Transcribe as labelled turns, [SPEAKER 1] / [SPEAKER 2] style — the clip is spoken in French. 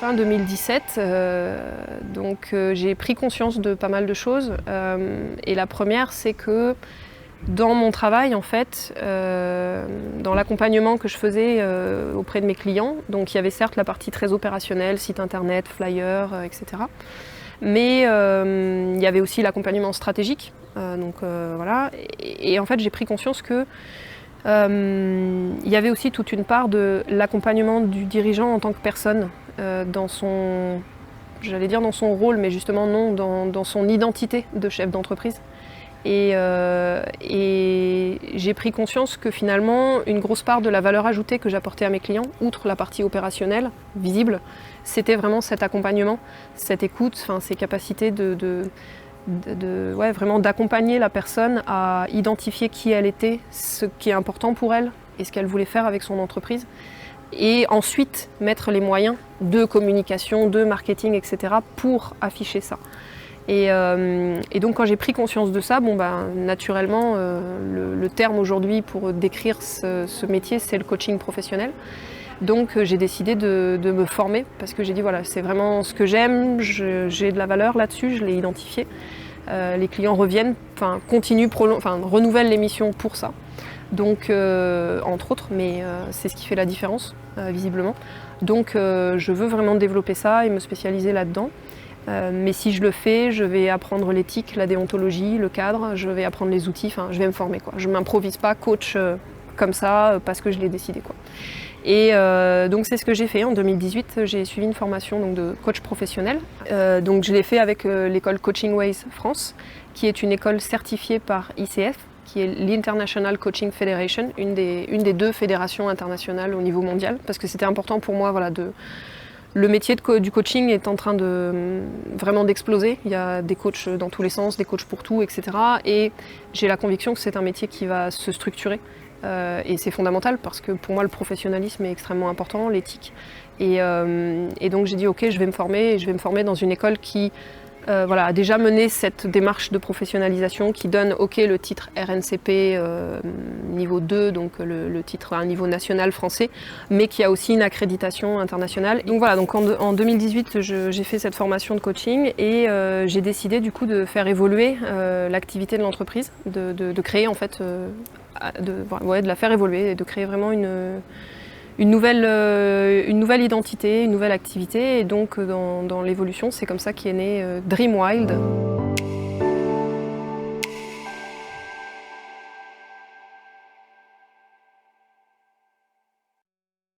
[SPEAKER 1] fin 2017, j'ai pris conscience de pas mal de choses. Et la première, c'est que dans mon travail, en fait, dans l'accompagnement que je faisais auprès de mes clients, donc il y avait certes la partie très opérationnelle, site internet, flyer, etc. Mais il y avait aussi l'accompagnement stratégique. Voilà. Et en fait, j'ai pris conscience que il y avait aussi toute une part de l'accompagnement du dirigeant en tant que personne, dans son, j'allais dire dans son rôle, mais justement non, dans son identité de chef d'entreprise. Et j'ai pris conscience que finalement, une grosse part de la valeur ajoutée que j'apportais à mes clients, outre la partie opérationnelle, visible, c'était vraiment cet accompagnement, cette écoute, ces capacités vraiment d'accompagner la personne à identifier qui elle était, ce qui est important pour elle et ce qu'elle voulait faire avec son entreprise. Et ensuite, mettre les moyens de communication, de marketing, etc. pour afficher ça. Et donc quand j'ai pris conscience de ça, naturellement, le terme aujourd'hui pour décrire ce métier, c'est le coaching professionnel. Donc j'ai décidé de me former parce que j'ai dit voilà, c'est vraiment ce que j'aime, j'ai de la valeur là-dessus, je l'ai identifié. Les clients reviennent, continuent, renouvellent l'émission pour ça. Donc entre autres, mais c'est ce qui fait la différence visiblement. Donc je veux vraiment développer ça et me spécialiser là-dedans. Mais si je le fais, je vais apprendre l'éthique, la déontologie, le cadre, je vais apprendre les outils, je vais me former, quoi. Je ne m'improvise pas coach comme ça parce que je l'ai décidé, quoi. Et donc c'est ce que j'ai fait en 2018, j'ai suivi une formation donc, de coach professionnel. Donc je l'ai fait avec l'école Coaching Ways France, qui est une école certifiée par ICF, qui est l'International Coaching Federation, une des deux fédérations internationales au niveau mondial, parce que c'était important pour moi le métier du coaching est en train de vraiment d'exploser. Il y a des coachs dans tous les sens, des coachs pour tout, etc. Et j'ai la conviction que c'est un métier qui va se structurer. Et c'est fondamental parce que pour moi, le professionnalisme est extrêmement important, l'éthique. Et donc j'ai dit, ok, je vais me former. Et je vais me former dans une école qui a déjà mené cette démarche de professionnalisation qui donne le titre RNCP niveau 2, donc le titre à un niveau national français, mais qui a aussi une accréditation internationale. Donc voilà, donc en 2018, j'ai fait cette formation de coaching et j'ai décidé du coup de faire évoluer l'activité de l'entreprise, de créer en fait, de la faire évoluer et de créer vraiment une nouvelle identité, une nouvelle activité. Et donc dans l'évolution, c'est comme ça qu'est né Dream Wild.